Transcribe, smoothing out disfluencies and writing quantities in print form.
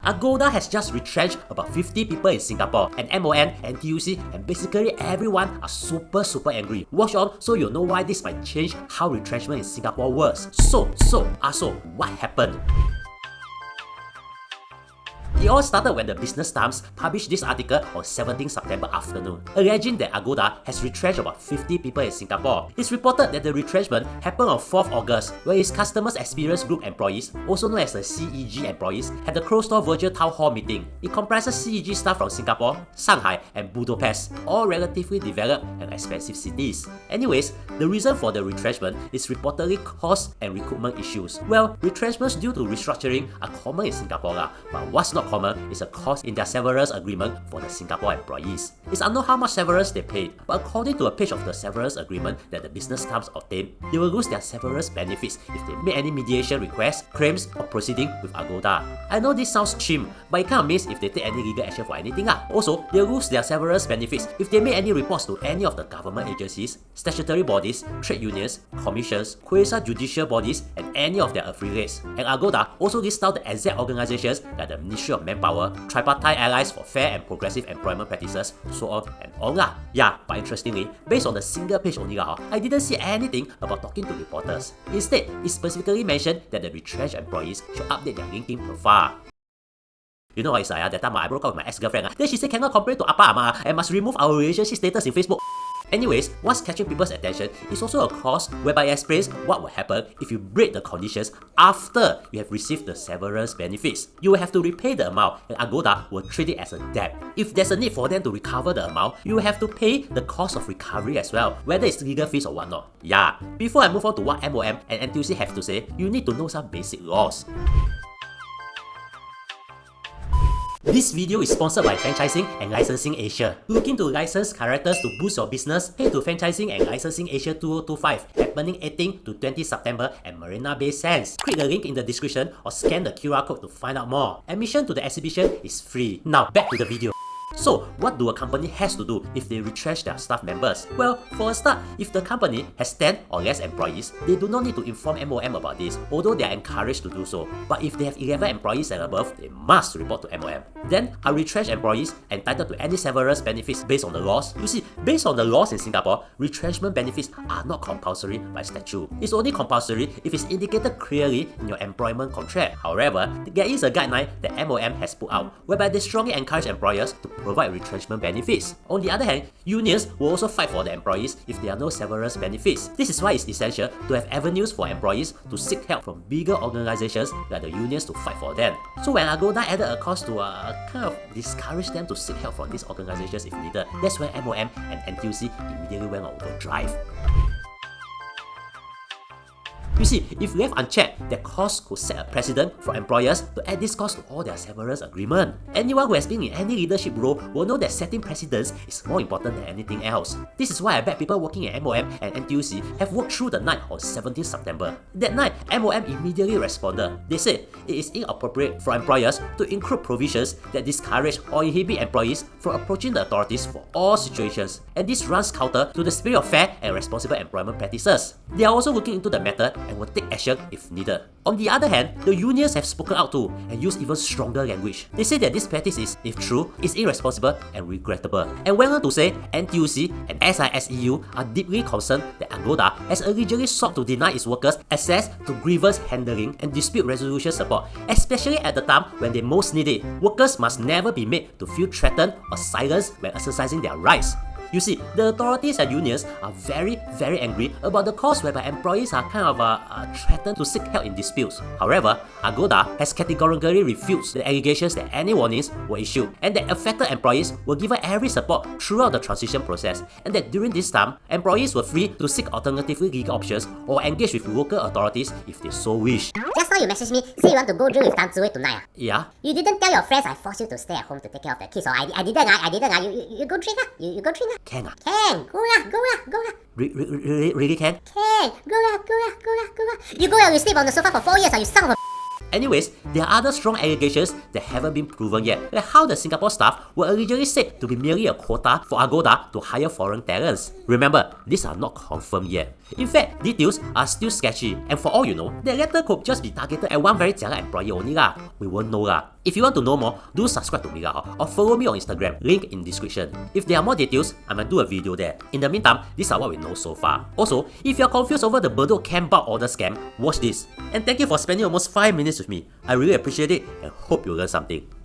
Agoda has just retrenched about 50 people in Singapore, and MOM, NTUC, and basically everyone are super angry. Watch on so you'll know why this might change how retrenchment in Singapore works. So, what happened? It all started when the Business Times published this article on 17 September afternoon, alleging that Agoda has retrenched about 50 people in Singapore. It's reported that the retrenchment happened on 4th August, where its Customers Experience Group employees, also known as the CEG employees, had a closed-door virtual town hall meeting. It comprises CEG staff from Singapore, Shanghai, and Budapest, all relatively developed and expensive cities. Anyways, the reason for the retrenchment is reportedly cost and recruitment issues. Well, retrenchments due to restructuring are common in Singapore, but what's not common is a clause in their severance agreement for the Singapore employees. It's unknown how much severance they paid, but according to a page of the severance agreement that the Business Times obtained, they will lose their severance benefits if they make any mediation requests, claims, or proceeding with Agoda. I know this sounds chim, but it kind of means if they take any legal action for anything. Also, they'll lose their severance benefits if they make any reports to any of the government agencies, statutory bodies, trade unions, commissions, quasi-judicial bodies, and any of their affiliates. And Agoda also lists out the exact organizations like the Ministry of Manpower, Tripartite Allies for Fair and Progressive Employment Practices, so on and on lah. Yeah, but interestingly, based on the single page only I didn't see anything about talking to reporters. Instead, it specifically mentioned that the retrenched employees should update their LinkedIn profile. You know what it's like, that time I broke up with my ex-girlfriend, then she said cannot complain to Appa and must remove our relationship status in Facebook. Anyways, what's catching people's attention is also a clause whereby it explains what will happen if you break the conditions after you have received the severance benefits. You will have to repay the amount, and Agoda will treat it as a debt. If there's a need for them to recover the amount, you will have to pay the cost of recovery as well, whether it's legal fees or whatnot. Yeah, before I move on to what MOM and NTUC have to say, you need to know some basic laws. This video is sponsored by Franchising and Licensing Asia. Looking to license characters to boost your business? Head to Franchising and Licensing Asia 2025, happening 18 to 20 September at Marina Bay Sands. Click the link in the description or scan the QR code to find out more. Admission to the exhibition is free. Now back to the video. So, what do a company has to do if they retrench their staff members? Well, for a start, if the company has 10 or less employees, they do not need to inform MOM about this, although they are encouraged to do so. But if they have 11 employees and above, they must report to MOM. Then, are retrenched employees entitled to any severance benefits based on the laws? You see, based on the laws in Singapore, retrenchment benefits are not compulsory by statute. It's only compulsory if it's indicated clearly in your employment contract. However, there is a guideline that MOM has put out, whereby they strongly encourage employers to provide retrenchment benefits. On the other hand, unions will also fight for the employees if there are no severance benefits. This is why it's essential to have avenues for employees to seek help from bigger organizations like the unions to fight for them. So when Agoda added a clause to kind of discourage them to seek help from these organizations if needed, that's when MOM and NTUC immediately went on overdrive. You see, if left unchecked, that clause could set a precedent for employers to add this clause to all their severance agreement. Anyone who has been in any leadership role will know that setting precedents is more important than anything else. This is why I bet people working at MOM and NTUC have worked through the night on 17 September. That night, MOM immediately responded. They said it is inappropriate for employers to include provisions that discourage or inhibit employees from approaching the authorities for all situations, and this runs counter to the spirit of fair and responsible employment practices. They are also looking into the matter and will take action if needed. On the other hand, the unions have spoken out too and used even stronger language. They say that this practice is, if true, is irresponsible and regrettable, and went on to say NTUC and SISEU are deeply concerned that Agoda has allegedly sought to deny its workers access to grievance handling and dispute resolution support, especially at the time when they most need it. Workers must never be made to feel threatened or silenced when exercising their rights. You see, the authorities and unions are very angry about the clause whereby employees are kind of threatened to seek help in disputes. However, Agoda has categorically refused the allegations that any warnings were issued and that affected employees were given every support throughout the transition process, and that during this time, employees were free to seek alternatively legal options or engage with local authorities if they so wish. Just now you messaged me, say you want to go drill with Tan Zui tonight. Yeah? You didn't tell your friends I forced you to stay at home to take care of the kids, or I didn't. You go drink lah. You go drink lah. Can Can. Go lah. Really can? Can. Go lah. You go and you sleep on the sofa for 4 years, you son of a... Anyways, there are other strong allegations that haven't been proven yet, like how the Singapore staff were originally said to be merely a quota for Agoda to hire foreign talents. Remember, these are not confirmed yet. In fact, details are still sketchy, and for all you know, that letter could just be targeted at one very jialat employee only lah. We won't know lah. If you want to know more, do subscribe to me lah, or follow me on Instagram, link in description. If there are more details, I might do a video there. In the meantime, these are what we know so far. Also, if you're confused over the Bedok camp bulk order scam, watch this. And thank you for spending almost 5 minutes with me. I really appreciate it and hope you learned something.